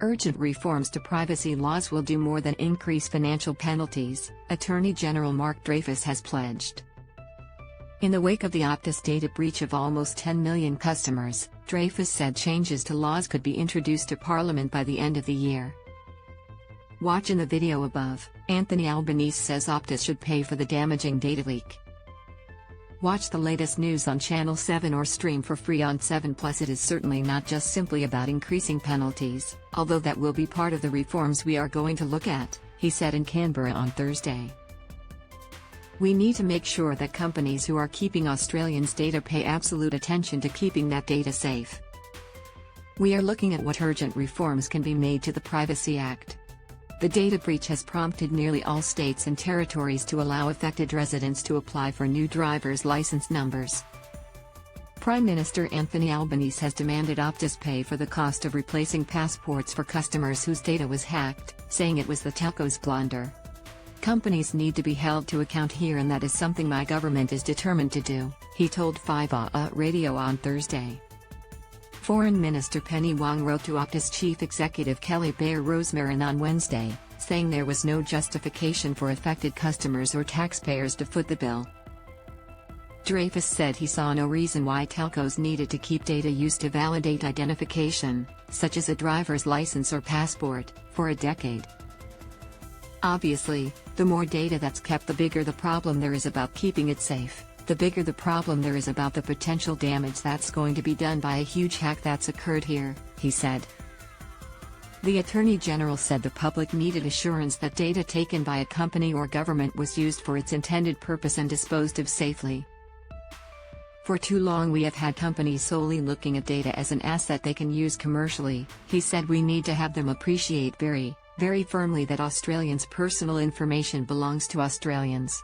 Urgent reforms to privacy laws will do more than increase financial penalties, Attorney General Mark Dreyfus has pledged. In the wake of the Optus data breach of almost 10 million customers, Dreyfus said changes to laws could be introduced to Parliament by the end of the year. Watch in the video above. Anthony Albanese says Optus should pay for the damaging data leak. Watch the latest news on Channel 7 or stream for free on 7+. It is certainly not just simply about increasing penalties, although that will be part of the reforms we are going to look at, he said in Canberra on Thursday. We need to make sure that companies who are keeping Australians' data pay absolute attention to keeping that data safe. We are looking at what urgent reforms can be made to the Privacy Act. The data breach has prompted nearly all states and territories to allow affected residents to apply for new driver's license numbers. Prime Minister Anthony Albanese has demanded Optus pay for the cost of replacing passports for customers whose data was hacked, saying it was the telco's blunder. Companies need to be held to account here, and that is something my government is determined to do, he told 5AAA Radio on Thursday. Foreign Minister Penny Wong wrote to Optus Chief Executive Kelly Bayer Rosmarin on Wednesday, saying there was no justification for affected customers or taxpayers to foot the bill. Dreyfus said he saw no reason why telcos needed to keep data used to validate identification, such as a driver's license or passport, for a decade. Obviously, the more data that's kept, the bigger the problem there is about keeping it safe, the bigger the problem there is about the potential damage that's going to be done by a huge hack that's occurred here, he said. The Attorney General said the public needed assurance that data taken by a company or government was used for its intended purpose and disposed of safely. For too long we have had companies solely looking at data as an asset they can use commercially, he said. We need to have them appreciate very firmly that Australians' personal information belongs to Australians.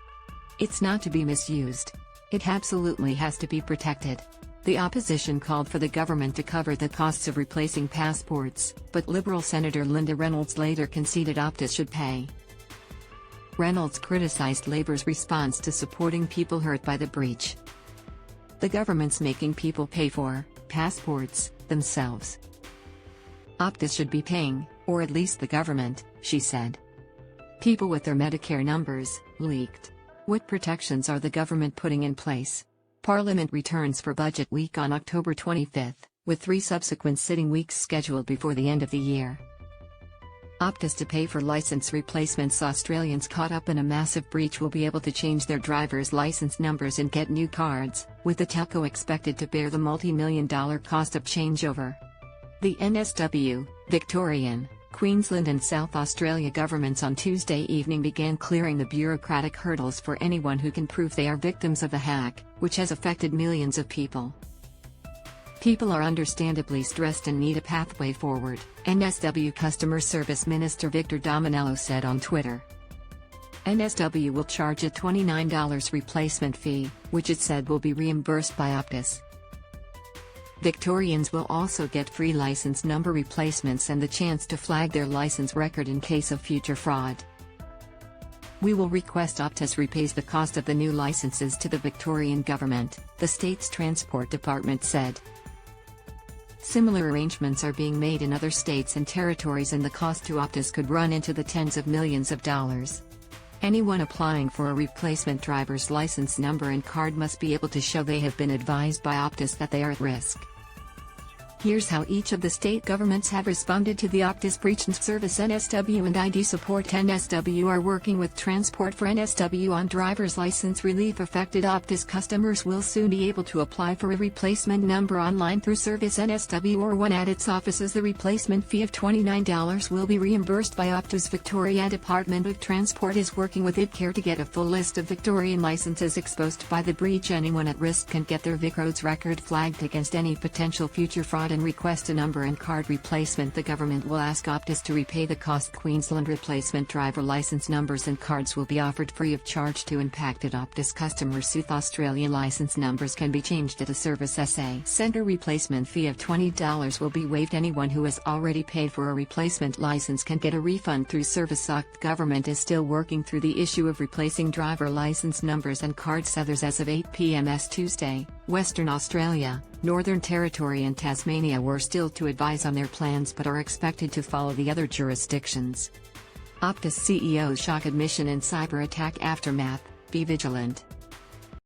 It's not to be misused. It absolutely has to be protected. The opposition called for the government to cover the costs of replacing passports, but Liberal Senator Linda Reynolds later conceded Optus should pay. Reynolds criticised Labor's response to supporting people hurt by the breach. The government's making people pay for passports themselves. Optus should be paying, or at least the government, she said. People with their Medicare numbers leaked. What protections are the government putting in place? Parliament returns for Budget Week on October 25, with 3 subsequent sitting weeks scheduled before the end of the year. Optus to pay for license replacements. Australians caught up in a massive breach will be able to change their driver's license numbers and get new cards, with the telco expected to bear the multi-million-dollar cost of changeover. The NSW, Victorian, Queensland and South Australia governments on Tuesday evening began clearing the bureaucratic hurdles for anyone who can prove they are victims of the hack, which has affected millions of people. People are understandably stressed and need a pathway forward, NSW Customer Service Minister Victor Dominello said on Twitter. NSW will charge a $29 replacement fee, which it said will be reimbursed by Optus. Victorians will also get free license number replacements and the chance to flag their license record in case of future fraud. We will request Optus repays the cost of the new licenses to the Victorian government, the state's transport department said. Similar arrangements are being made in other states and territories, and the cost to Optus could run into the tens of millions of dollars. Anyone applying for a replacement driver's license number and card must be able to show they have been advised by Optus that they are at risk. Here's how each of the state governments have responded to the Optus breach. Service NSW and ID Support NSW are working with Transport for NSW on driver's license relief. Affected Optus customers will soon be able to apply for a replacement number online through Service NSW or one at its offices. The replacement fee of $29 will be reimbursed by Optus. Victoria Department of Transport is working with IDCare to get a full list of Victorian licenses exposed by the breach. Anyone at risk can get their VicRoads record flagged against any potential future fraud and request a number and card replacement. The government will ask Optus to repay the cost. Queensland replacement driver license numbers and cards will be offered free of charge to impacted Optus customers. South Australia license numbers can be changed at a Service SA Centre. Replacement fee of $20 will be waived. Anyone who has already paid for a replacement license can get a refund through Service Oct. Government is still working through the issue of replacing driver license numbers and cards. Others as of 8 p.m. Tuesday, Western Australia, Northern Territory and Tasmania were still to advise on their plans but are expected to follow the other jurisdictions. Optus CEO shock admission in cyber attack aftermath, be vigilant.